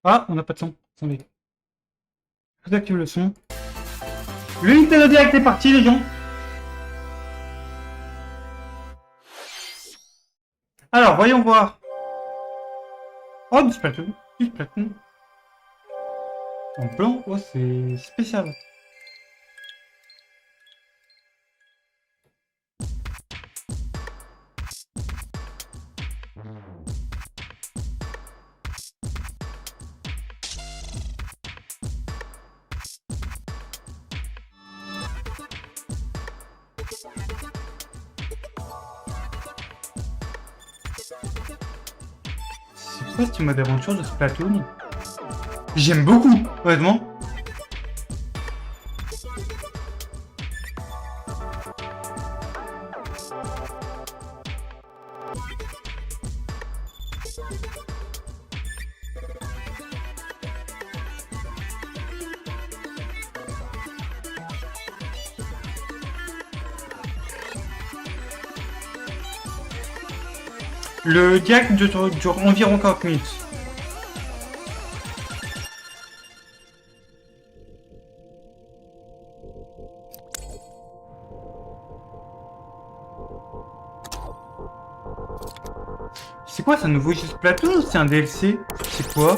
Ah, on n'a pas de son. Attendez. Je vous active le son. L'unité de direct est partie, les gens. Alors, voyons voir. Oh, du Splatoon. Du Splatoon. En blanc, oh, c'est spécial. C'est quoi ce mode d'aventure de Splatoon? J'aime beaucoup, honnêtement. Le direct dure environ 40 minutes. C'est quoi, c'est un nouveau jeu Splatoon ou c'est un DLC? C'est quoi?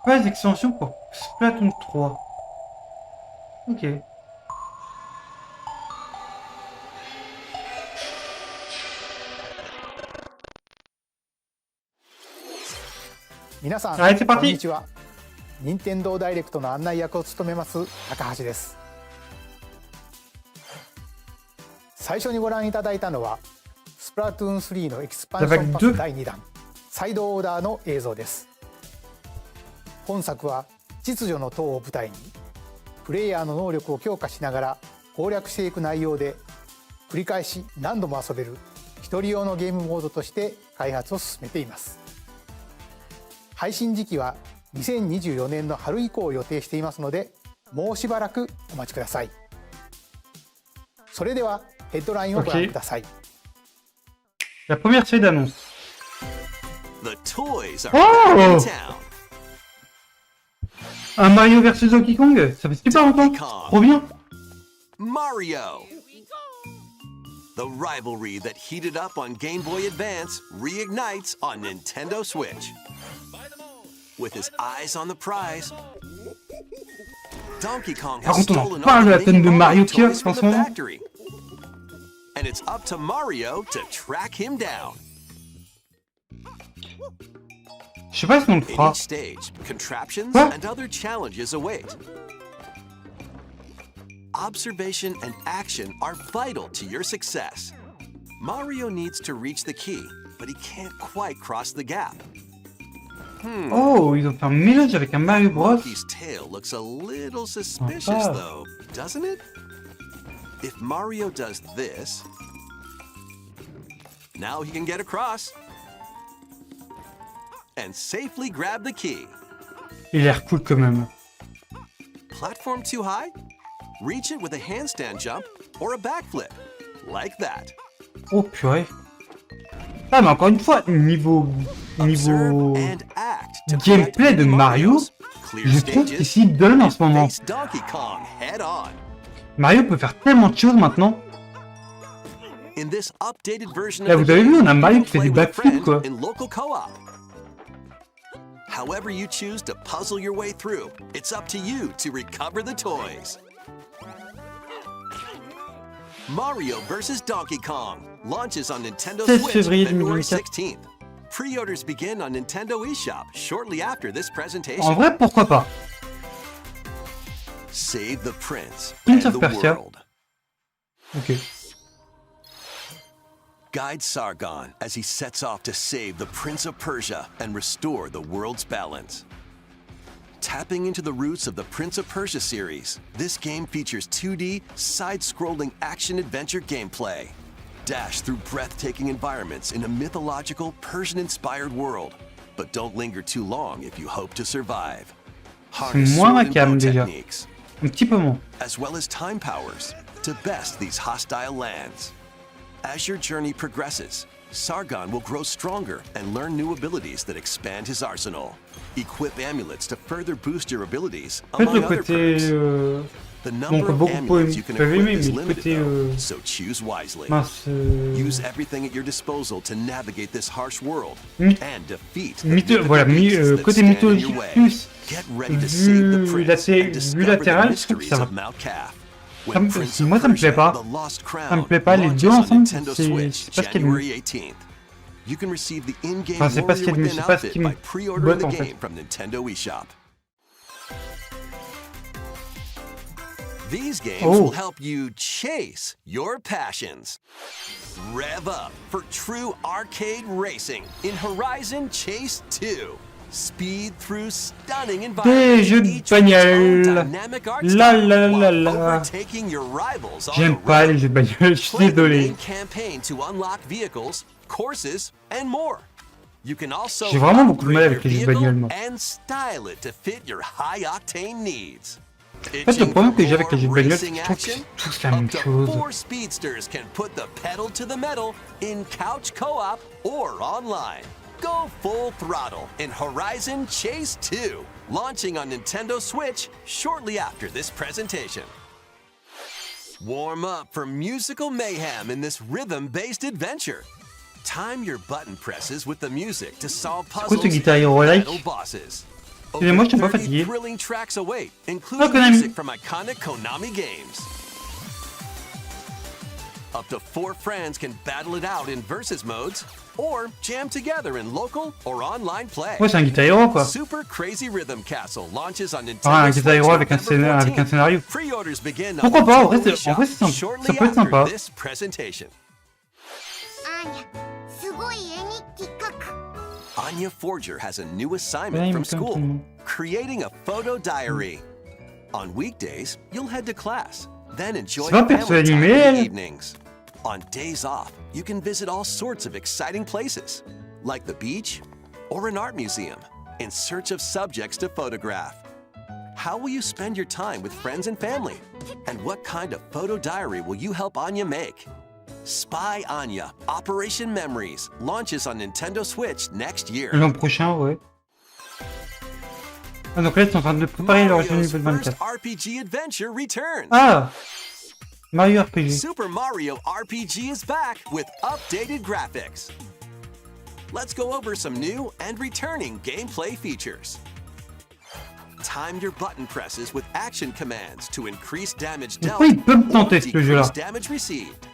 Pas les extensions pour Splatoon 3. Ok. 皆さん、はい、c'est parti。こんにちは。任天堂ダイレクトの案内役を務めます高橋です。最初にご覧いただいたのはスプラトゥーン3のエキスパンションパス第2弾サイドオーダーの映像です。本作は秩序の塔を舞台にプレイヤーの能力を強化しながら攻略していく内容で、繰り返し何度も遊べる一人用のゲームモードとして開発を進めています。配信時期は2024年の春以降を予定していますので、もうしばらくお待ちください。それではヘッドラインをご覧ください。La première série d'annonces. The toys are back in town. Un Mario versus Donkey Kong, ça fait super longtemps. Trop bien. Mario. The rivalry that heated up on Game Boy Advance reignites on Nintendo Switch. With his eyes on the prize, Donkey Kong has stolen all the Mario toys from the factory. And it's up to Mario to track him down. Je sais pas si on le In fera. each stage, contraptions Quoi? and other challenges await. Observation and action are vital to your success. Mario needs to reach the key, but he can't quite cross the gap. Oh, ils ont fait un mélange avec un Mario Bros. Monkey's tail looks a little suspicious, though, doesn't it? If Mario does this, now he can get across and safely grab the key. Il a l'air cool quand même. Platform too high? Reach it with a handstand jump or a backflip, like that. Oh purée. Ah mais encore une fois, niveau Observe and act to gameplay de Mario, clear je trouve stages, qu'il s'y donne en ce moment. face Donkey Kong head on. Mario peut faire tellement de choses maintenant. In this updated version Là, of vous the avez vu, game, on a Mario you qui fait play des with a backflips, friend quoi. in local co-op. However you choose to puzzle your way through, it's up to you to recover the toys. Mario vs. Donkey Kong launches on Nintendo 16 Switch février February 2024. 16th. Pre-orders begin on Nintendo eShop shortly after this presentation. En vrai, pourquoi pas? Save the prince Prince and of the Persia. world. Ok. Guide Sargon as he sets off to save the Prince of Persia and restore the world's balance. Tapping into the roots of the Prince of Persia series, this game features 2D, side-scrolling action-adventure gameplay. Dash through breathtaking environments in a mythological, Persian-inspired world. But don't linger too long if you hope to survive. Harness moins sword and bow calme, déjà. techniques, Un petit peu moins. as well as time powers, to best these hostile lands. As your journey progresses, Sargon will grow stronger and learn new abilities that expand his arsenal. Equip amulets to further boost your abilities, En fait, among le other côté... perks. The Bon, number que of beaucoup amulets you can peuvent equip aimer, is mais le limited côté... though, so choose wisely. mince... Use everything at your disposal to navigate this harsh world My- and defeat the voilà, beasts that côté stand in mythologique your way. plus... Get ready to save the Vu prince and vue discover the latérale, je trouve que mysteries ça va. of Mount Calf. Ça me- When Prince of moi, ça me plaît Persia, pas. The Lost Crown Ça me plaît pas, les launches deux on ensemble, Nintendo c'est Switch, pas ce qu'il y a de mieux. January 18th. You can receive the in-game Enfin, c'est pas ce qu'il y a de mieux, Warrior Within c'est pas ce outfit qui me by pre-ordering botte, the en fait. game from Nintendo eShop. These games Oh. will help you chase your passions. Rev up for true arcade racing in Horizon Chase 2. Speed through stunning environments, jeux de each with its own bagnole. dynamic art La style, la la while la. overtaking your rivals on J'aime the pas road. les jeux de bagnole, je suis Play the désolé. main campaign to unlock vehicles, courses, and more. You can also J'ai vraiment beaucoup de mal upgrade avec les jeux de your bagnole, moi. vehicle and style it to fit your high-octane needs. En fait, le problème que j'ai avec les jeux de bagnole, c'est que je trouve que c'est tous la même Up to chose. 4 speedsters can put the pedal to the metal in couch co-op or online. Go full throttle in Horizon Chase 2, launching on Nintendo Switch shortly after this presentation. Warm up for musical mayhem in this rhythm-based adventure. Time your button presses with the music to solve quoi ce puzzles Guitar and Hero-like? battle bosses. Excusez-moi, je suis un peu 30 fatigué. thrilling tracks await, Oh, including Konami. music from iconic Konami games. Up to 4 friends can battle it out in versus modes or jam together in local or online play. Ouais, c'est un Guitar Hero, quoi. Super Crazy Rhythm Castle launches on Nintendo Ah, un Switch Guitar Hero avec un November 14th. scénario. Pre-orders begin on Pourquoi pas, en vrai, Nintendo c'est- en vrai, eShop c'est shortly ça peut être after sympa. this presentation. Anya Forger has a new assignment Ouais, from mais comme tout school, le monde. creating a photo diary. On weekdays, you'll head to class, then enjoy C'est pas family perso time animé, in the elle. evenings. On days off, you can visit all sorts of exciting places, like the beach or an art museum, in search of subjects to photograph. How will you spend your time with friends and family? And what kind of photo diary will you help Anya make? Spy Anya Operation Memories launches on Nintendo Switch next year. L'an prochain, ouais. Ah, donc là, ils sont en train de préparer leur jeu Mario's niveau first 24. RPG adventure returns. Ah, Mario RPG. Super Mario RPG is back with updated graphics. Let's go over some new and returning gameplay features. Time your button presses with action commands to increase damage dealt Pourquoi il peut me or tenter ce jeu-là? decrease damage received.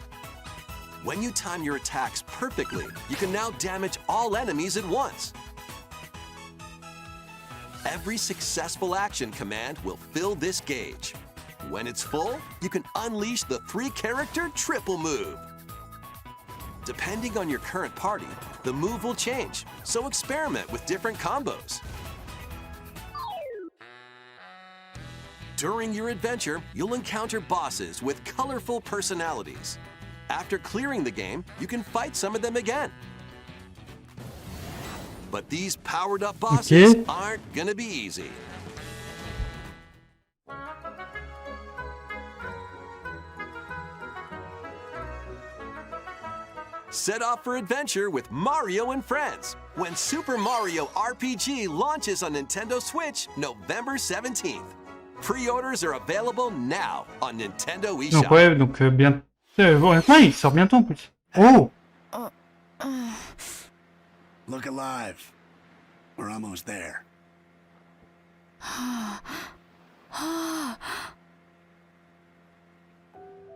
When you time your attacks perfectly, you can now damage all enemies at once. Every successful action command will fill this gauge. When it's full, you can unleash the 3-character triple move. Depending on your current party, the move will change, so experiment with different combos. During your adventure, you'll encounter bosses with colorful personalities. After clearing the game, you can fight some of them again. But these powered-up bosses Okay. aren't gonna be easy. Set off for adventure with Mario and Friends when Super Mario RPG launches on Nintendo Switch November 17th. Pre-orders are available now on Nintendo Donc eShop. ouais, donc bien... honnêtement, il sort bientôt en plus. Oh, Look alive. We're almost there.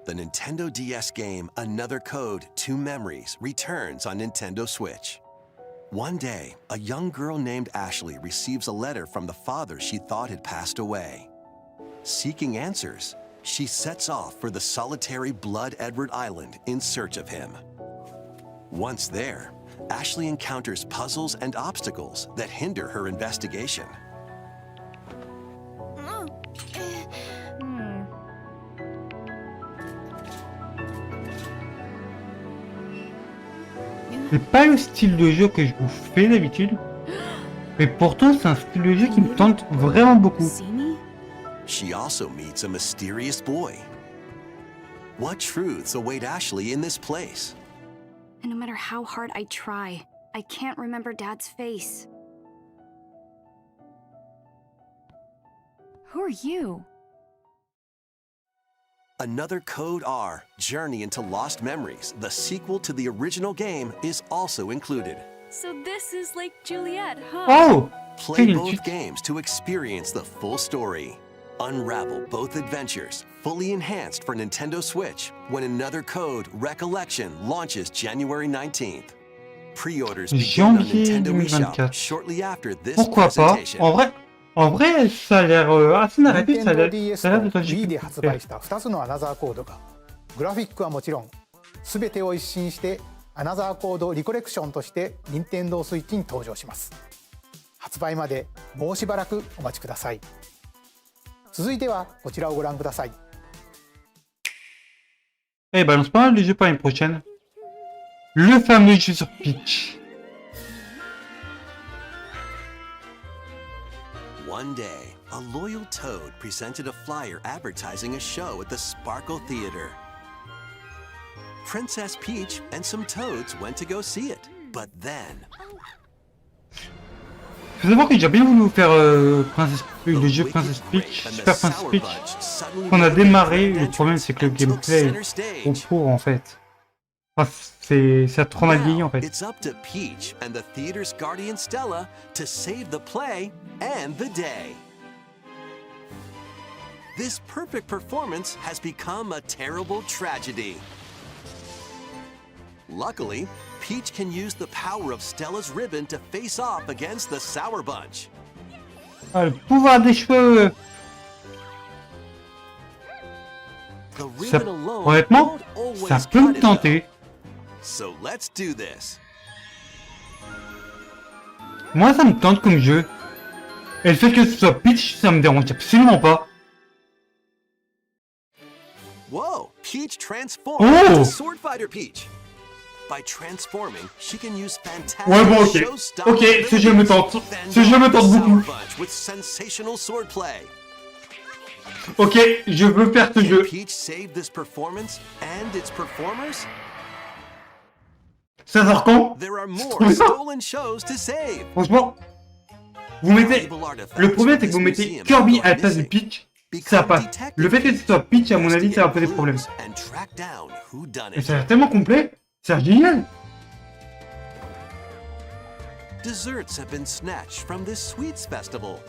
The Nintendo DS game Another Code, Two Memories returns on Nintendo Switch. One day, a young girl named Ashley receives a letter from the father she thought had passed away. Seeking answers, she sets off for the solitary Blood Edward Island in search of him. Once there, Ashley encounters puzzles and obstacles that hinder her investigation. C'est pas le style de jeu que je vous fais d'habitude. Mais pourtant, c'est un style de jeu qui me tente vraiment beaucoup. See me? She also meets a mysterious boy. What truths await Ashley in this place? And no matter how hard I try, I can't remember Dad's face. Who are you? Another Code R, Journey into Lost Memories, the sequel to the original game, is also included. So this is like Juliet, huh? Oh! Play Quelle both étude. games to experience the full story. Unravel both adventures, fully enhanced for Nintendo Switch, when Another Code Recollection launches January 19th. Pre-orders begin on Janvier Nintendo eShop 2024. shortly after this Pourquoi pas? presentation. En vrai, ça a l'air assez narratif, ça a 任天堂l'air DS ça a l'airとde Wii で発売した2つのアナザーコードがグラフィックはもちろん全てを一新してアナザーコードリコレクションとして任天堂スイッチに登場します。発売までもうしばらくお待ちください。続いてはこちらをご覧ください。 Eh, balance pas mal les jeux pour l'année prochaine. Le fameux jeu sur Peach. One day, a loyal toad presented a flyer advertising a show at the Sparkle Theater. Princess Peach and some toads went to go see it, but then Faut savoir que j'ai bien voulu vous faire le the jeu wicked Princess Peach, grape and the Super Princess sour Peach. bunch suddenly On a made démarré, their le problème c'est que le entrance and took gameplay center est trop stage. court en fait. Enfin, ça a trop mal vieilli en Now, fait. it's up to Peach and the theater's guardian Stella to save the play and the day. This perfect performance has become a terrible tragedy. Luckily, Peach can use the power of Stella's ribbon to face off against the Sour Bunch. Ah, le pouvoir des cheveux. The Ça, ribbon alone honnêtement, won't ça always peut cut me it, though. tenter. So let's do this. Moi ça me tente comme jeu. Et le fait que ce soit Peach, ça me dérange absolument pas. Whoa! Peach transformed Oh! into Sword Fighter Peach. By transforming, she can use fantastic Ouais, bon, ok. show-stopping Ok, ce jeu me tente. abilities. Ce jeu me tente Sour beaucoup. Bunch with sensational swordplay. Ok, je veux faire ce Can jeu. Peach save this performance and its performers? Ça sort quand? There are more Oui. stolen shows to save. Franchement, vous mettez... Valuable artifacts Le problème c'est que from vous this mettez museum Kirby are à la place de missing. Peach, Become ça passe. detective Le fait que ce soit Peach, à mon avis, ça va poser problème. and track down who done Et it. ça a l'air tellement complet, c'est génial. Desserts have been snatched from this sweets festival.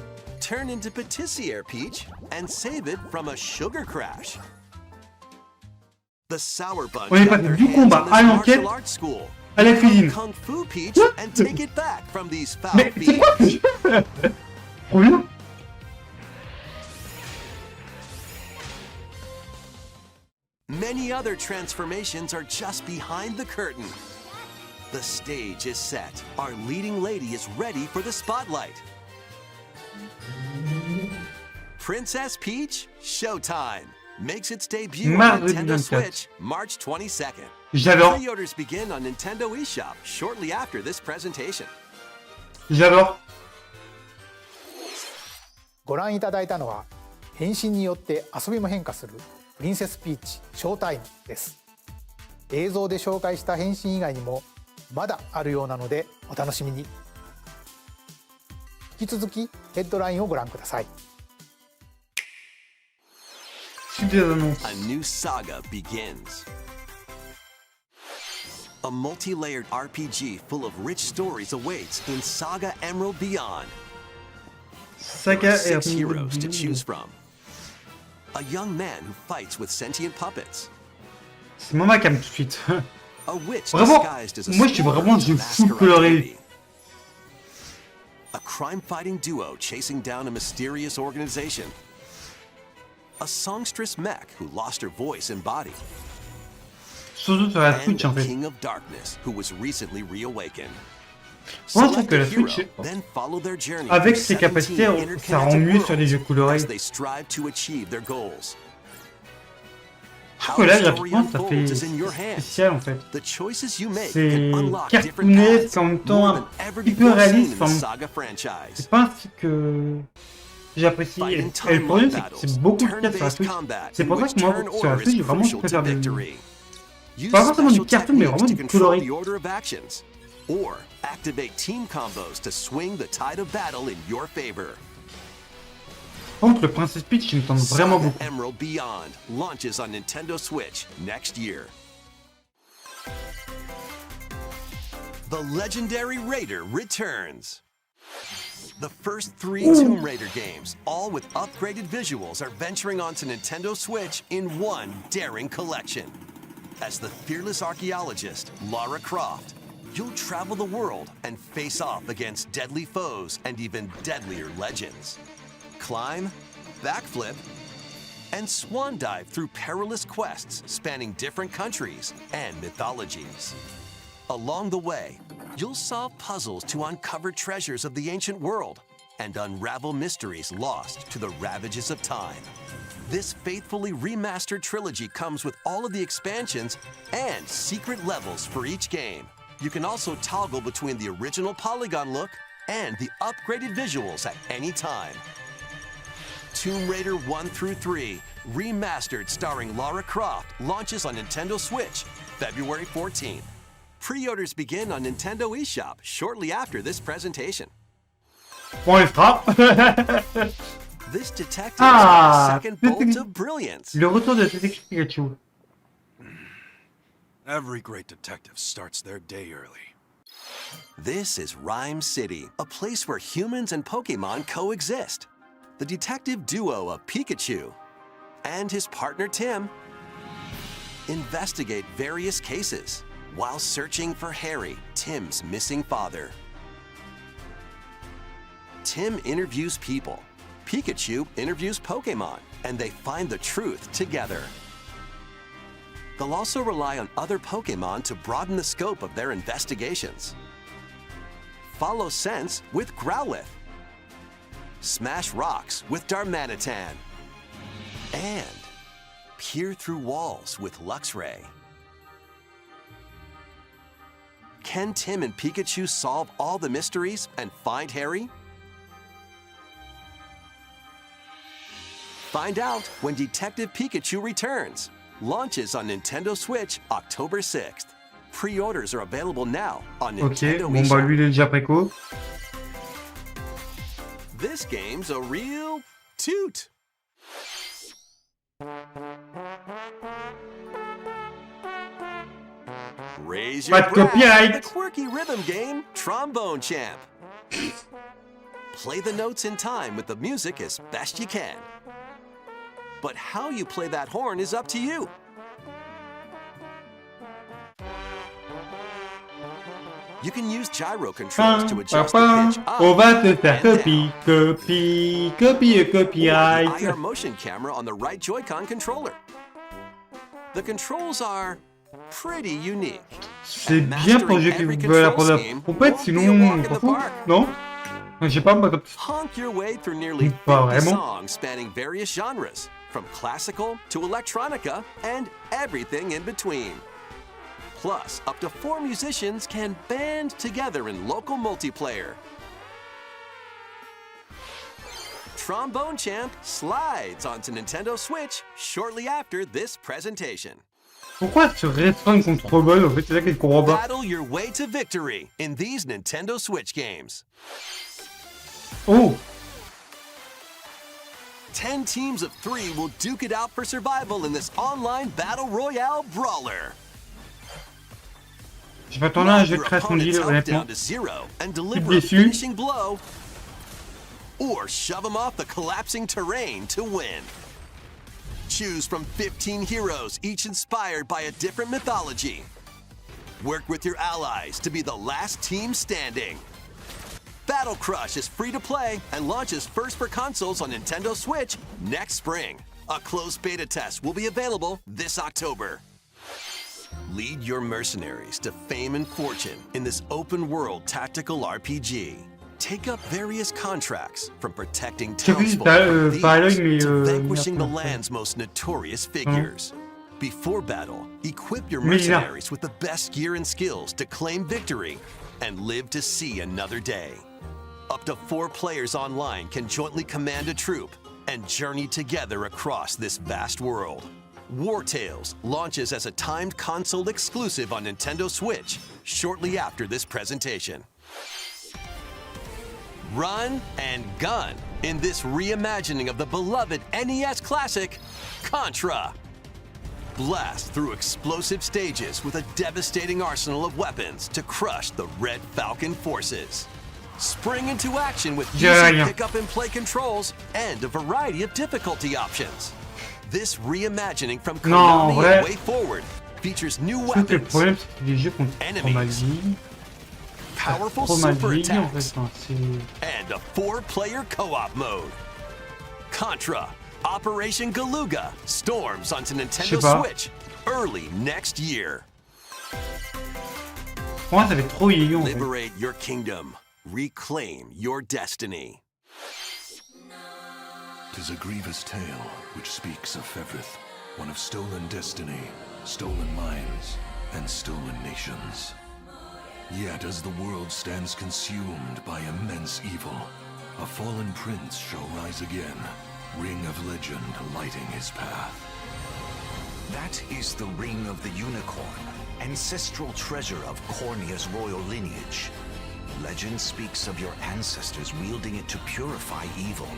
Turn into patissiere Peach and save it from a sugar crash. The Sour Bunch On est got passé their du hands combat on à this l'enquête martial arts school. à la cuisine. Kung Fu Peach What? and take it back from these foul Mais c'est quoi fiends. ce jeu? Trop bien. Many other transformations are just behind the curtain. The stage is set. Our leading lady is ready for the spotlight. Princess Peach Showtime makes its debut on Mardi Nintendo 24. Switch March 22nd. J'adore, Pre-orders begin on Nintendo eShop shortly after this presentation. j'adore. ご覧いただいたのは変身によって遊びも変化するプリンセスピーチショータイムです。映像で紹介した変身以外にもまだあるようなのでお楽しみに。引き続きヘッドラインをご覧ください。 Suite des annonces. A new saga begins. A multi-layered RPG full of rich stories awaits in Saga Emerald Beyond. Saga 6 et heroes to choose from. A young man who fights with sentient puppets. C'est moi ma cam tout de suite. A witch Vraiment, disguised as a moi je suis vraiment squirrel du to fou mask her coloré. identity. A crime-fighting duo chasing down a mysterious organization. A songstress mech who lost her voice and body. Surtout sur la And Switch en the fait. king of darkness who was recently reawakened. Moi je trouve que la Select a Switch, hero, then follow their journey avec through ses capacités, 17 ça rend mieux sur les jeux interconnected colorés. worlds as they strive to achieve their goals. trouve que là, graphiquement, ça fait spécial en fait. C'est cartoonesque en même temps hyper réaliste. Enfin, c'est pas un style que j'apprécie. Et le problème, c'est que c'est beaucoup de cas sur la Switch. C'est pour ça que moi, sur la Switch, vraiment, je préfère pas forcément du cartoon, mais vraiment du coloré. Or activate team combos to swing the tide of battle in your favor. Par contre, le Princess Peach, il me tente vraiment beaucoup. Emerald Beyond launches on Nintendo Switch next year. The legendary Raider returns. The first 3 Tomb Raider games, all with upgraded visuals, are venturing onto Nintendo Switch in one daring collection. As the fearless archaeologist, Lara Croft, you'll travel the world and face off against deadly foes and even deadlier legends. Climb, backflip, and swan dive through perilous quests spanning different countries and mythologies. Along the way, you'll solve puzzles to uncover treasures of the ancient world and unravel mysteries lost to the ravages of time. This faithfully remastered trilogy comes with all of the expansions and secret levels for each game. You can also toggle between the original polygon look and the upgraded visuals at any time. Tomb Raider 1 through 3, remastered starring Lara Croft, launches on Nintendo Switch February 14th. Pre-orders begin on Nintendo eShop shortly after this presentation. Bon, il frappe. This detective is a second bolt of brilliance. Le retour de Détective Pikachu. Every great detective starts their day early. This is Rhyme City, a place where humans and Pokemon coexist. The detective duo of Pikachu and his partner Tim investigate various cases while searching for Harry, Tim's missing father. Tim interviews people, Pikachu interviews Pokemon, and they find the truth together. They'll also rely on other Pokemon to broaden the scope of their investigations. Follow Sense with Growlithe. Smash rocks with Darmanitan. And peer through walls with Luxray. Can Tim and Pikachu solve all the mysteries and find Harry? Find out when Detective Pikachu returns. Launches on Nintendo Switch October 6th. Pre-orders are available now on Nintendo bon bah lui il est déjà préco. This game's a real toot. Raise your brass with the quirky rhythm game Trombone Champ. Play the notes in time with the music as best you can. But how you play that horn is up to you. You can use gyro controls to adjust the pitch up. On va te faire copyright. IR motion camera on the right Joy-Con controller. The controls are pretty unique. C'est bien pour les jeux qui veulent apprendre la trompette, sinon on s'en fout, non? Je sais pas, moi comme ça. Honk your way through nearly 50 songs spanning various genres, from classical to electronica and everything in between. Plus, up to 4 musicians can band together in local multiplayer. Trombone Champ slides onto Nintendo Switch shortly after this presentation. Pourquoi se restreindre contre Trombone? En fait, c'est ça que je comprends pas. Battle your way to victory in these Nintendo Switch games. Oh! 10 teams of 3 will duke it out for survival in this online battle royale brawler. Je vais attendre un jeu de création d'île, honnêtement. Je suis déçu. Or shove them off the collapsing terrain to win. Choose from 15 heroes, each inspired by a different mythology. Work with your allies to be the last team standing. Battle Crush is free to play and launches first for consoles on Nintendo Switch next spring. A closed beta test will be available this October. Lead your mercenaries to fame and fortune in this open-world tactical RPG. Take up various contracts, from protecting townsfolk from thieves to vanquishing the land's most notorious figures. Before battle, equip your Mais là. mercenaries with the best gear and skills to claim victory and live to see another day. Up to 4 players online can jointly command a troop and journey together across this vast world. War Tales launches as a timed console exclusive on Nintendo Switch shortly after this presentation. Run and gun in this reimagining of the beloved NES classic, Contra. Blast through explosive stages with a devastating arsenal of weapons to crush the Red Falcon forces. Spring into action with easy pick-up and play controls and a variety of difficulty options. This reimagining from Konami and Way Forward features new weapons, enemies, powerful super attacks, and a 4-player co-op mode. Contra Operation Galuga storms onto Nintendo Switch early next year. Moi, ça fait trop yéyon. Liberate your kingdom. Reclaim your destiny. 'Tis a grievous tale which speaks of Fevrith, one of stolen destiny, stolen minds, and stolen nations. Yet as the world stands consumed by immense evil, a fallen prince shall rise again, ring of legend lighting his path. That is the ring of the unicorn, ancestral treasure of Cornea's royal lineage. Legend speaks of your ancestors wielding it to purify evil.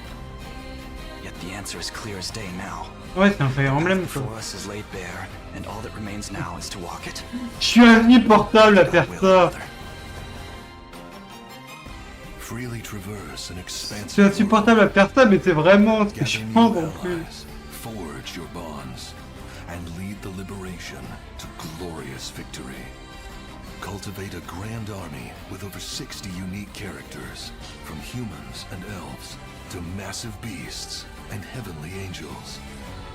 Yet the answer is clear as day now. Ouais, c'est un Fire Emblem, quoi. Before us is laid bare, and all that remains now is to walk it. Je suis insupportable à faire ça. Freely traverse an expansive. C'est insupportable à faire ça, mais c'est vraiment ce que je pense en plus. Forge your bonds and lead the liberation to glorious victory. Cultivate a grand army with over 60 unique characters, from humans and elves to massive beasts and heavenly angels.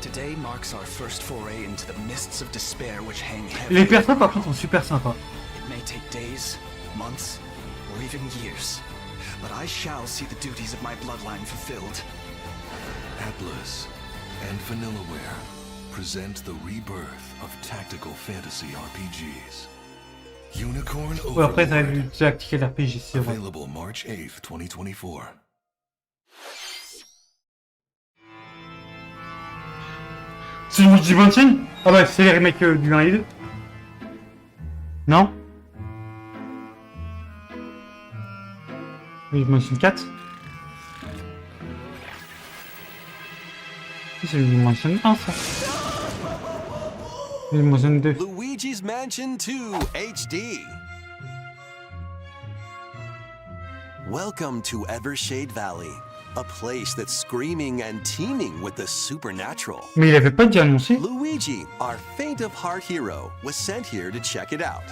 Today marks our first foray into the mists of despair which hang heavy. Les personnages par contre sont super sympas. It may take days, months, or even years, but I shall see the duties of my bloodline fulfilled. Atlas and Vanillaware present the rebirth of tactical fantasy RPGs. Unicorn Ouais, après t'as Overlord. vu tactical RPG, c'est vrai. Available March 8th, 2024. C'est le Dimension? Ah bah c'est les remakes du 1 et 2. Non? Dimension 4? C'est le Dimension 1 ça. Dimension 2. Luigi's Mansion 2 HD. Welcome to Evershade Valley, a place that's screaming and teeming with the supernatural. Mais il avait pas déjà annoncé. Luigi, our faint of heart hero, was sent here to check it out.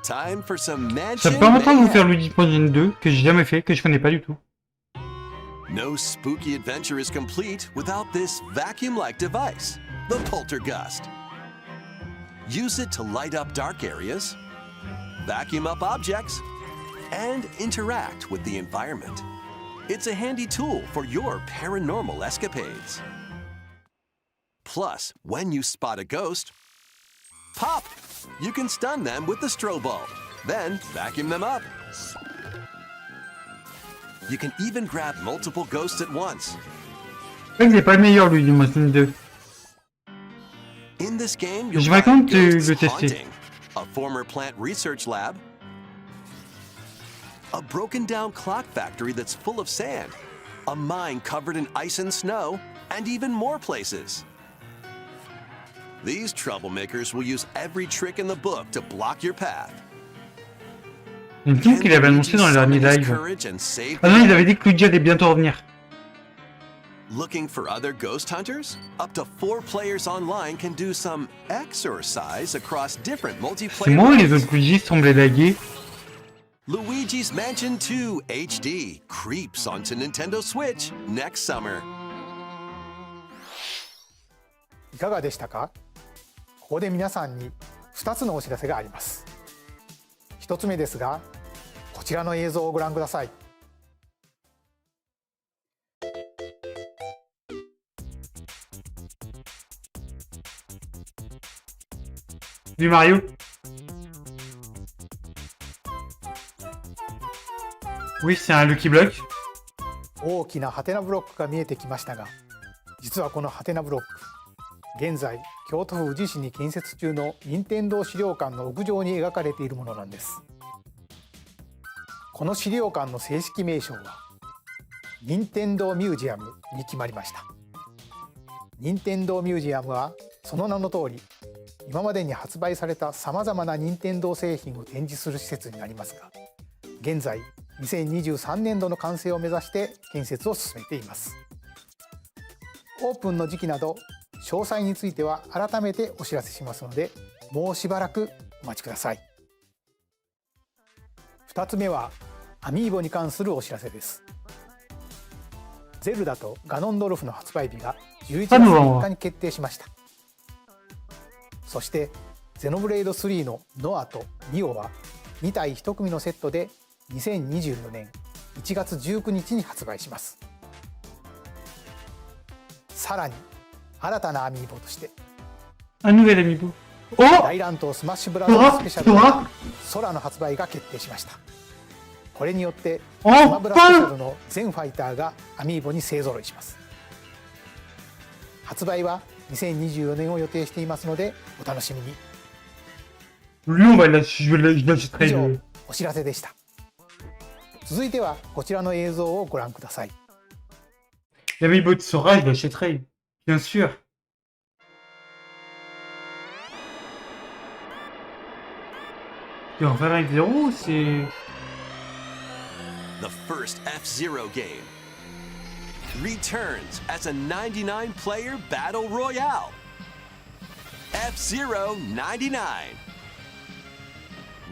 Time for some Ça mansion peut pas longtemps de vous faire mayhem. Luigi's Mansion 2 que j'ai jamais fait, que je connais pas du tout. No spooky adventure is complete without this vacuum-like device, the Poltergust. Use it to light up dark areas, vacuum up objects, and interact with the environment. It's a handy tool for your paranormal escapades. Plus, when you spot a ghost, pop! You can stun them with the strobe bulb, then vacuum them up. You can even grab multiple ghosts at once. C'est vrai que c'est pas le meilleur Luigi's Mansion 2. In this game, you'll Je vais find quand même ghosts le tester. haunting, a former plant research lab, a broken down clock factory that's full of sand, a mine covered in ice and snow, and even more places. These troublemakers will use every trick in the book to block your path. Il me semble qu'il avait annoncé dans le dernier Summon his live. courage and save Ah non, il the avait dit que Luigi allait bientôt revenir. Looking for other ghost hunters? Up to 4 players online can do some exercise across different C'est multiplayer moi ou les modes. autres Luigi semblaient laguer? Luigi's Mansion 2 HD creeps onto Nintendo Switch next summer. いかがでしたか？ここで皆さんに2つのお知らせがあります。1つ目ですが、こちらの映像をご覧ください。Du Mario. Oui, c'est un Lucky Block. 大きなハテナブロックが見えてきましたが、実はこのハテナブロック、現在京都府宇治市に建設中の任天堂資料館の屋上に描かれているものなんです。この資料館の正式名称は任天堂ミュージアムに決まりました。任天堂ミュージアムはその名の通り、今までに発売されたさまざまな任天堂製品を展示する施設になりますが、現在2023年度の完成を目指して建設を進めています。オープンの時期など詳細については改めてお知らせしますので、もうしばらくお待ちください。2つ目はアミーボに関するお知らせです。ゼルダとガノンドルフの発売日が11月3日に決定しました。そしてゼノブレイド3のノアとミオは2体1組のセットで2024年1月19日に発売します。さらに新たなアミーボとして大乱闘スマッシュブラザーズスペシャルの空の発売が決定しました。これによってスマブラスペシャルの全ファイターがアミーボに勢ぞろいします。発売は2024年を予定していますのでお楽しみに。以上、お知らせでした。続いてはこちらの映像をご覧ください。L'amiibo de Sora, je l'achèterai, bien sûr. Tu vas en faire un zéro, c'est... The first F-Zero game returns as a 99-player battle royale. F-Zero 99.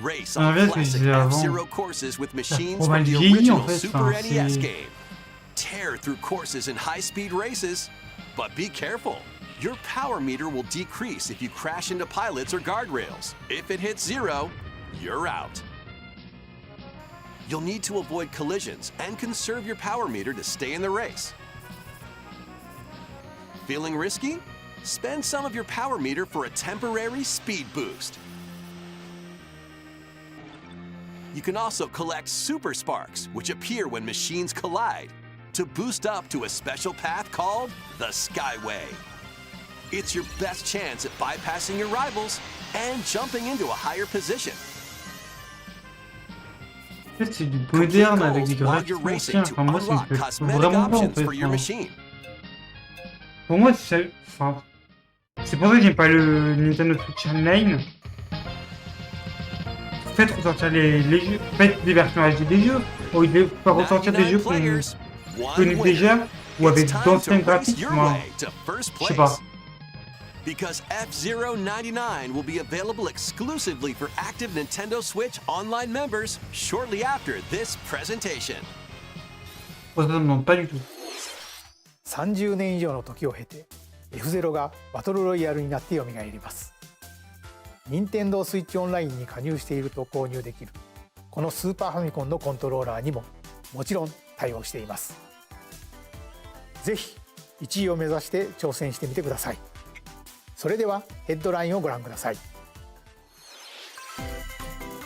Race on classic F-Zero courses with machines from the original Super NES game. Tear through courses in high-speed races, but be careful. Your power meter will decrease if you crash into pilots or guardrails. If it hits 0, you're out. You'll need to avoid collisions and conserve your power meter to stay in the race. Feeling risky? Spend some of your power meter for a temporary speed boost. You can also collect super sparks, which appear when machines collide, to boost up to a special path called the Skyway. It's your best chance at bypassing your rivals and jumping into a higher position. En fait, c'est du moderne avec des graphiques anciens. Enfin, moi, ça me plaît vraiment pas, en fait. Pour moi, c'est... Enfin, c'est pour ça que j'aime pas le Nintendo Switch Online. Faites ressortir les jeux, faites des versions HD des jeux, au lieu de pas ressortir des jeux qu'on connaît déjà, ou avec d'anciens graphiques, moi, je sais pas. Because F-Zero 99 will be available exclusively for active Nintendo Switch Online members shortly after this presentation. Ça ne demande pas du tout. 30年以上の時を経て F-Zero がバトルロイヤルになって蘇ります。任天堂スイッチオンラインに加入していると購入できるこのスーパーファミコンのコントローラーにももちろん対応しています。ぜひ1位を目指して挑戦してみてください。それではヘッドラインをご覧ください。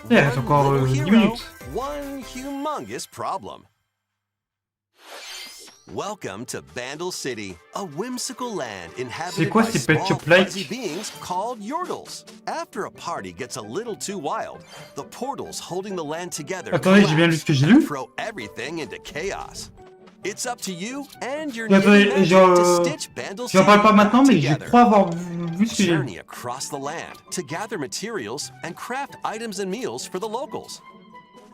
Yeah, it's encore 10 minutes. One humongous problem. Welcome to Bandle City, a whimsical land inhabited by small fuzzy beings called Yordles. After a party gets a little too wild, the portals holding the land together throw everything into chaos. It's up to you and your to stitch Bandle City together. Journey across the land to gather materials and craft items and meals for the locals.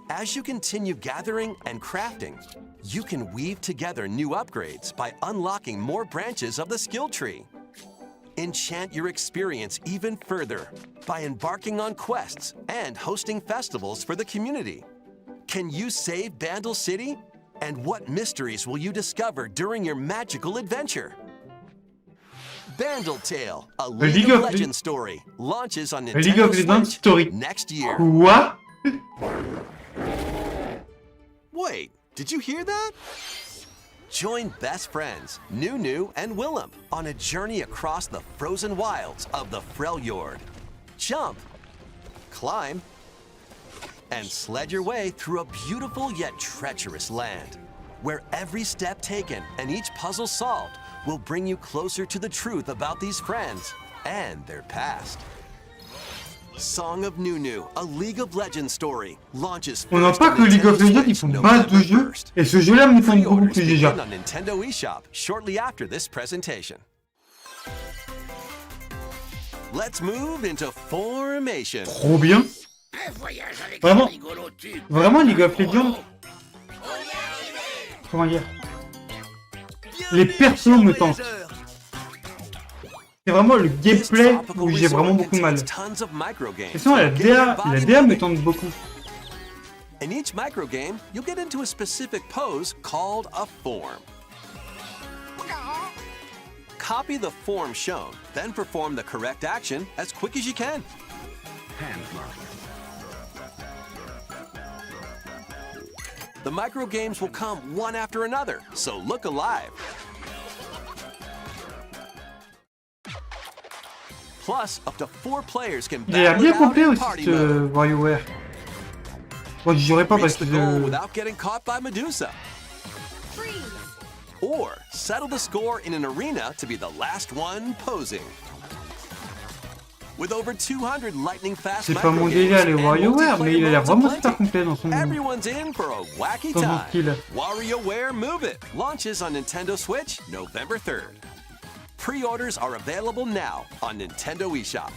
As you continue gathering and crafting, you can weave together new upgrades by unlocking more branches of the skill tree. Enchant your experience even further by embarking on quests and hosting festivals for the community. Can you save Bandle City? And what mysteries will you discover during your magical adventure? Bandle Tale, a League of Legends story, launches on Nintendo Switch next year. Quoi? Wait, did you hear that? Join best friends, Nunu and Willem, on a journey across the frozen wilds of the Freljord. jump, climb, and sled your way through a beautiful yet treacherous land, where every step taken and each puzzle solved will bring you closer to the truth about these friends and their past. Song of Nunu, a League of Legends story, launches On n'a pas que League of Legends, ils font base de jeu, et ce jeu-là me tente beaucoup plus déjà. On Nintendo eShop shortly after this presentation. Let's move into formation. Trop bien. Vraiment, vraiment League of Legends. Comment dire? Les persos me tentent. C'est vraiment le gameplay où j'ai vraiment beaucoup de mal. Et sinon, la DA me tente beaucoup. In each microgame, you'll get into a specific pose called a form. Copy the form shown, then perform the correct action as quick as you can. The microgames will come one after another, so look alive. Plus, up to 4 players can Il a battle bien it out complet in aussi party ce mode. WarioWare. Bon, j'y aurais pas parce Reach que the goal without getting caught by Medusa. Freeze! Or settle the score in an arena to be the last one posing. With over 200 lightning-fast c'est pas mon délire les WarioWare, mais il a l'air vraiment super complet dans son Everyone's in for a wacky dans son time. style. WarioWare Move It launches on Nintendo Switch November 3rd. Pre-orders are available now on Nintendo eShop.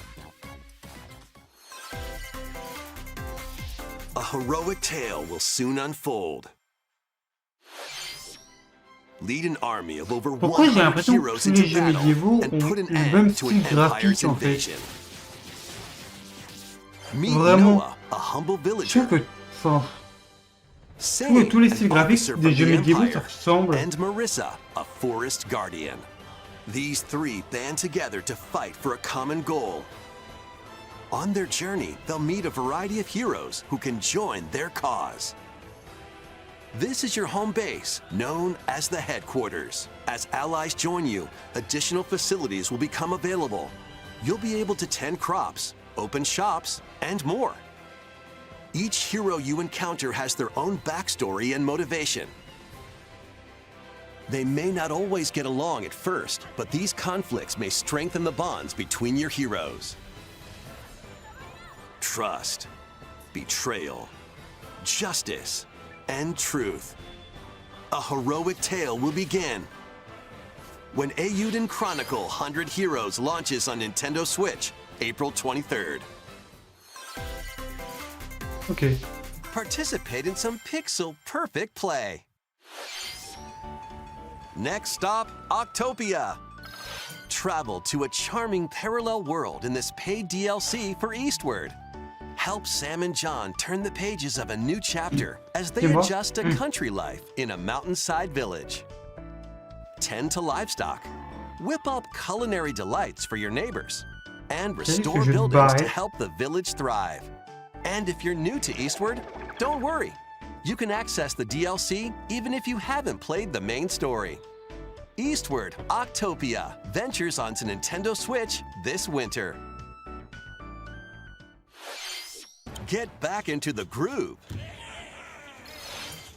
A heroic tale will soon unfold. Lead an army of over Pourquoi j'ai 100 l'impression que heroes tous les into jeux battle médiévaux and ont put an le même end to style an empire's graphique en fait? invasion? Meet Vraiment, Noah, a humble je villager. trouve que enfin, Sing, tous les styles an graphiques officer des from jeux the médiévaux Empire, ça ressemble. and Marissa, a forest guardian. These 3 band together to fight for a common goal. On their journey, they'll meet a variety of heroes who can join their cause. This is your home base, known as the headquarters. As allies join you, additional facilities will become available. You'll be able to tend crops, open shops, and more. Each hero you encounter has their own backstory and motivation. They may not always get along at first, but these conflicts may strengthen the bonds between your heroes. Trust, betrayal, justice, and truth. A heroic tale will begin when Eiyuden Chronicle 100 Heroes launches on Nintendo Switch, April 23rd. Ok. Participate in some pixel-perfect play. Next stop, Octopia. Travel to a charming parallel world in this paid DLC for Eastward. Help Sam and John turn the pages of a new chapter as they adjust to country life in a mountainside village. Tend to livestock, whip up culinary delights for your neighbors, and restore buildings to help the village thrive. And if you're new to Eastward, don't worry. You can access the DLC even if you haven't played the main story. Eastward Octopia ventures onto Nintendo Switch this winter. Get back into the groove.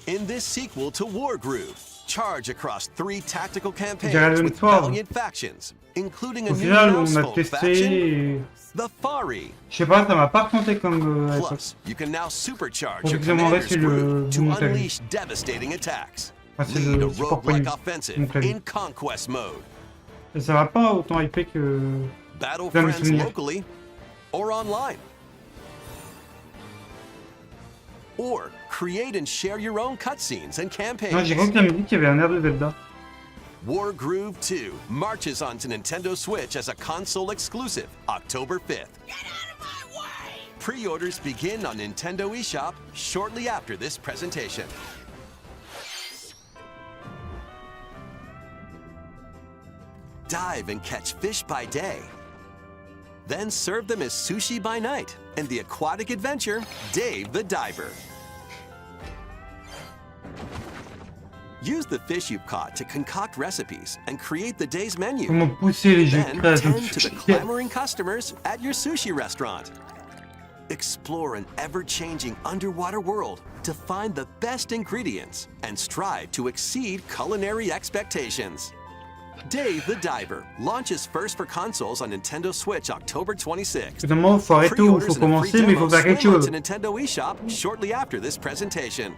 In this sequel to War Groove, charge across 3 tactical campaigns with valiant factions, including a new household faction, the Fari. Je sais pas, ça m'a pas tenté comme Plus, you can now supercharge your commander's group to unleash devastating attacks. Lead a roguelike offensive in conquest mode. Et ça va pas autant hyper que Battle friends locally or online. Or create and share your own cutscenes and campaigns. Non, j'ai cru que la musique, il y avait un air de Zelda. War Groove 2 marches onto Nintendo Switch as a console exclusive October 5th. Get out of my way! Pre-orders begin on Nintendo eShop shortly after this presentation. Dive and catch fish by day. Then serve them as sushi by night in the aquatic adventure Dave the Diver. Use the fish you've caught to concoct recipes and create the day's menu. Comment pousser les jeux de Then création de tend to the sushi. clamoring customers at your sushi restaurant. Explore an ever-changing underwater world to find the best ingredients and strive to exceed culinary expectations. Dave the Diver launches first for consoles on Nintendo Switch October 26th. Évidemment, il faut arrêter ou il faut commencer, mais il faut faire quelque chose. To Nintendo eShop shortly after this presentation.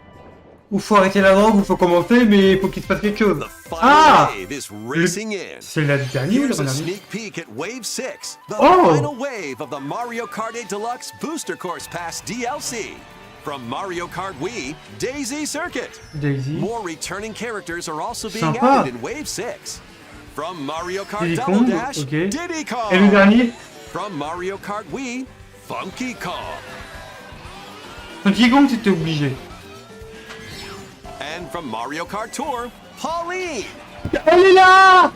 Ou faut arrêter la drogue, ou il faut commencer, mais il faut qu'il se passe quelque chose. The final Ah, wave is racing in. c'est la dernière ou la Here's a dernière? sneak peek at Wave 6, the Oh! final wave of the Mario Kart 8 Deluxe Booster Course Pass DLC. From Mario Kart Wii, Daisy Circuit. Daisy. More returning characters are also being Sympa. added in Wave 6. From Mario Kart Diddy Double Kong, Dash, ok. Diddy Kong. Et le dernier? From Mario Kart Wii, Funky Kong. Funky Kong, c'était obligé. And from Mario Kart Tour, Pauline. Elle est là!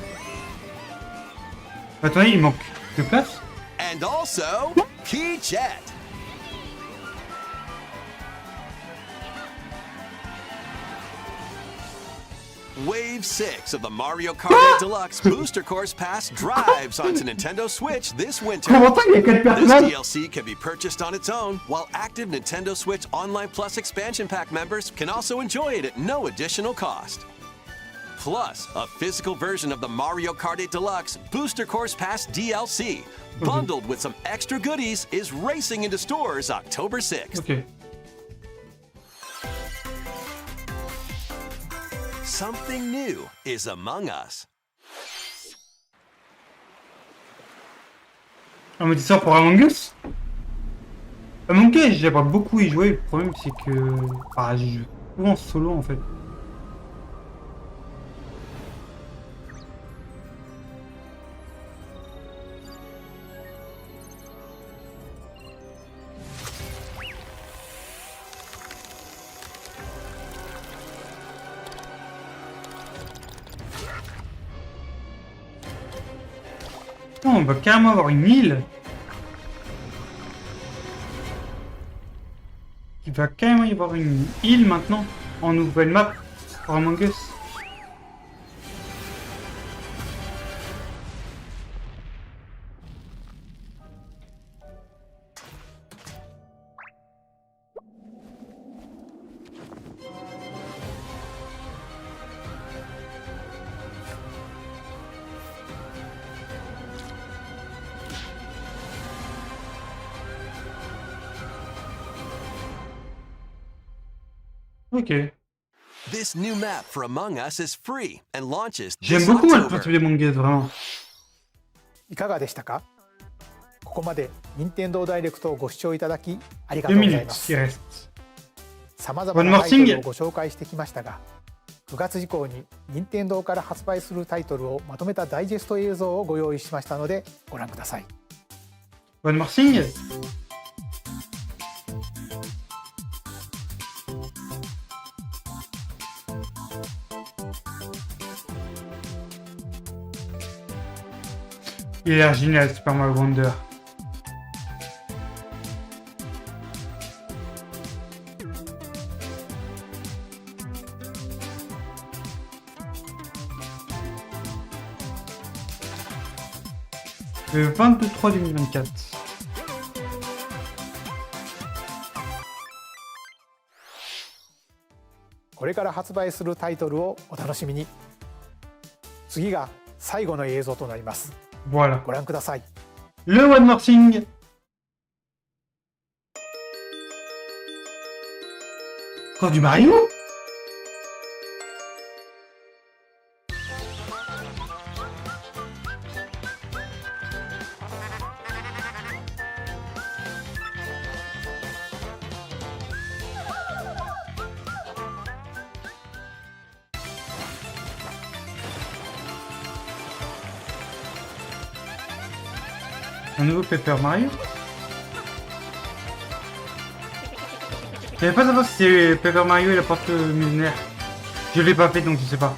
Attendez, il manque de place? And also, Keyjet. Wave 6 of the Mario Kart 8 Deluxe Booster Course Pass drives onto Nintendo Switch this winter. Comment ça, il y a 4 This personnages? DLC can be purchased on its own, while active Nintendo Switch Online Plus expansion pack members can also enjoy it at no additional cost. Plus, a physical version of the Mario Kart 8 Deluxe Booster Course Pass DLC, bundled with some extra goodies, is racing into stores October 6th. Ok. Something new is among us. On me dit ça pour Among Us? Among Us, j'aimerais beaucoup y jouer. Le problème, c'est que. Ah, j'y joue souvent en solo en fait. On va carrément avoir une île. Il va carrément y avoir une île maintenant en nouvelle map pour Among Us. Ok. This new map for Among Us is free and launches J'aime this beaucoup le October. principe des Among Us, vraiment. いかがでしたか？ここまで任天堂ダイレクトをご視聴いただきありがとう 2 ござい minutes ま il す。 reste. さまざまなタイトルをご紹介してきましたが、9月以降に任天堂から発売するタイトルをまとめたダイジェスト映像をご用意しましたのでご覧ください。 One more thing. Il a l'air génial, Super Mario Wonder. Le 23 2024. これから発売するタイトルをお楽しみに。次が最後の映像となります。 Voilà. ご覧ください。 Le One More Thing. Encore du Mario? Un nouveau Paper Mario. Je savais pas savoir si c'est Paper Mario et la porte millénaire. Je l'ai pas fait donc je sais pas.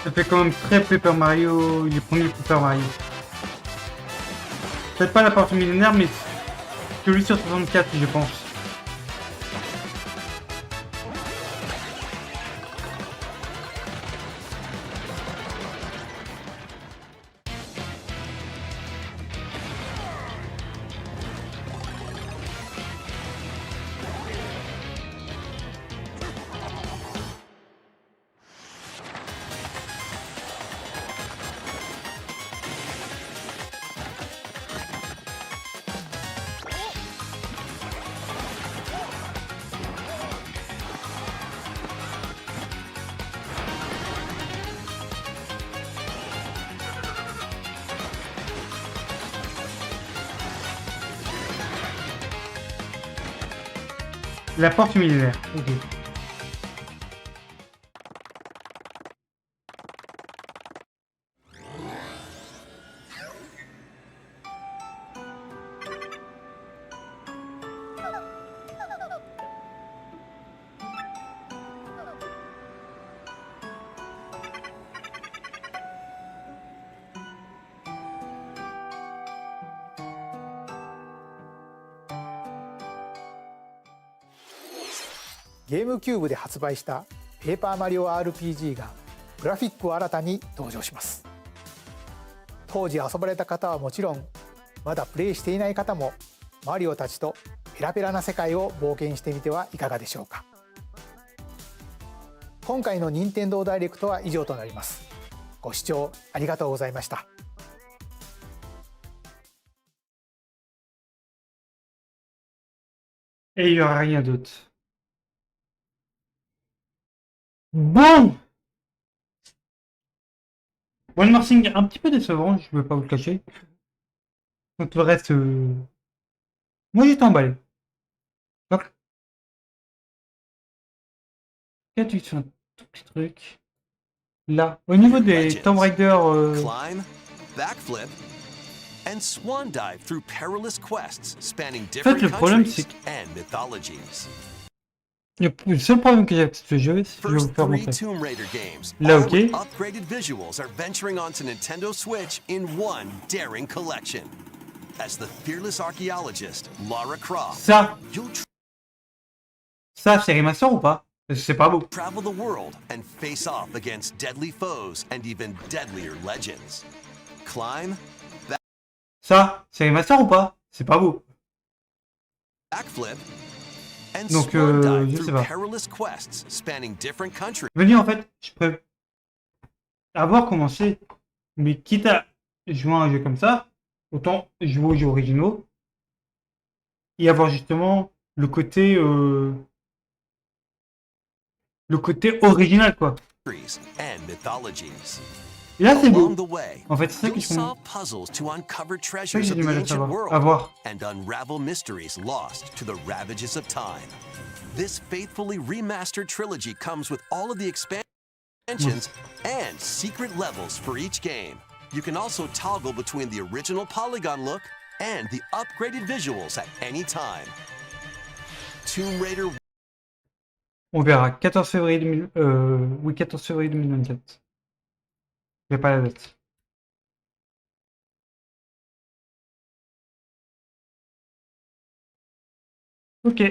Ça fait quand même très Paper Mario, les premiers Paper Mario. Peut-être pas la partie millénaire, mais celui sur 64, je pense. La porte millénaire. Ok.ゲームキューブで発売したペーパーマリオ RPG がグラフィックを新たに登場します。当時遊ばれた方はもちろん、まだプレイしていない方もマリオたちとペラペラな世界を冒険してみてはいかがでしょうか。今回の任天堂ダイレクトは以上となります。ご視聴ありがとうございました。Et il n'y aura rien d'autre. Bon, Remercie un petit peu décevant, je ne vais pas vous le cacher. Donc le reste, moi j'étais emballé. Donc, là tu fais un tout petit truc. Là, au niveau des Tomb Raider, Climb, backflip, and swan dive through perilous quests spanning en fait different le problème countries c'est que and mythologies. le seul problème que j'ai avec ce jeu, c'est que je vais vous First faire three montrer. Tomb Raider games, Là, all ok. with upgraded visuals, are venturing onto Nintendo Switch in one daring collection. As the fearless archaeologist Lara Croft, Ça, you'll ça c'est remaster ou pas? Parce que c'est pas beau. travel the world and face off against deadly foes and even deadlier legends. Climb, Ça, c'est remaster ou pas? C'est pas beau. backflip, and Donc, swan dive je sais through pas. perilous quests spanning different countries. Je me dis en fait, je peux avoir commencé, mais quitte à jouer à un jeu comme ça, autant jouer aux jeux originaux et avoir justement le côté original quoi. And mythologies. Et là c'est beau. Along the way, En fait, c'est ça que you'll je comprends. solve puzzles to uncover C'est ça que treasures j'ai of du the mal à ancient savoir. À world voir. and unravel mysteries lost to the ravages of time. This faithfully remastered trilogy comes with all of the expansions and secret levels for each game. You can also toggle between the original polygon look and the upgraded visuals at any time. Tomb Raider. On verra. 14 février 14 février 2024. Je n'ai pas la date. Ok.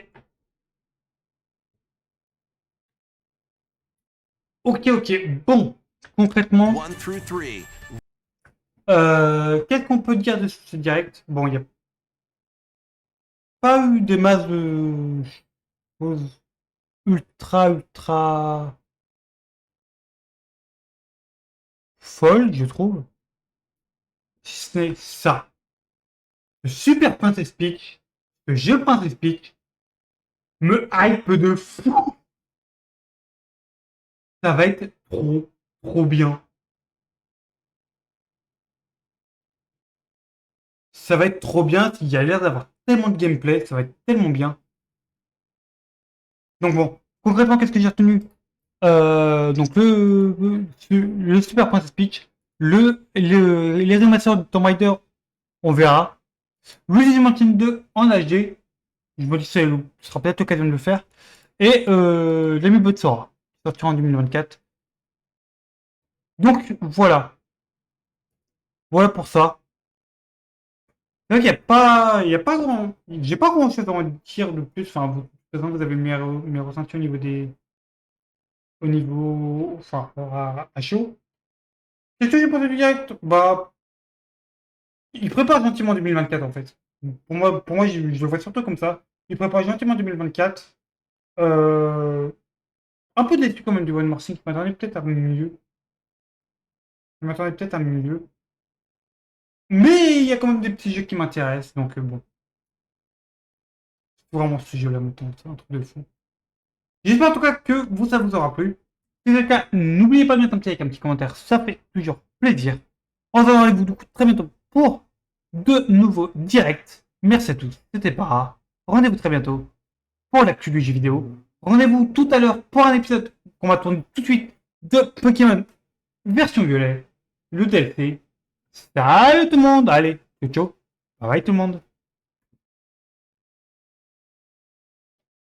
Ok. Bon. Concrètement, 1 through 3. qu'est-ce qu'on peut dire de ce direct? Bon, il n'y a pas eu des masses de choses ultra folles, je trouve. C'est ça. Le Super Princess Peach, le jeu Princess Peach, me hype de fou. Ça va être trop bien. Ça va être trop bien, il y a l'air d'avoir tellement de gameplay, ça va être tellement bien. Donc bon, concrètement, qu'est-ce que j'ai retenu? Donc le Super Princess Peach, les remasters de Tomb Raider, on verra. Luigi's Mansion 2 en HD, je me dis que ce sera peut-être l'occasion de le faire. Et l'Amiibo de Sora, sortira en 2024. Donc, voilà. Voilà pour ça. C'est vrai qu'il n'y a pas grand... J'ai pas grand chose à en dire de plus. Enfin, de toute façon, vous avez mes ressentis au niveau des... Au niveau... Enfin, à chaud. Qu'est-ce que j'ai pensé du direct? Bah... Il prépare gentiment 2024, en fait. Pour moi je le vois surtout comme ça. Il prépare gentiment 2024. Un peu déçu quand même du remercie, qui m'attendait peut-être à mieux. Je m'attendais peut-être à mieux. Mais il y a quand même des petits jeux qui m'intéressent, donc bon. C'est vraiment ce jeu-là, maintenant, c'est un truc de fou. J'espère en tout cas que ça vous aura plu. Si c'est le cas, n'oubliez pas de mettre un petit like, un petit commentaire, ça fait toujours plaisir. On se retrouve avec vous du coup très bientôt pour de nouveaux directs. Merci à tous, c'était pas rare. Rendez-vous très bientôt pour l'actu du jeu vidéo. Rendez-vous tout à l'heure pour un épisode qu'on va tourner tout de suite de Pokémon version violet, le DLC. Salut tout le monde, allez, ciao, ciao, bye bye tout le monde.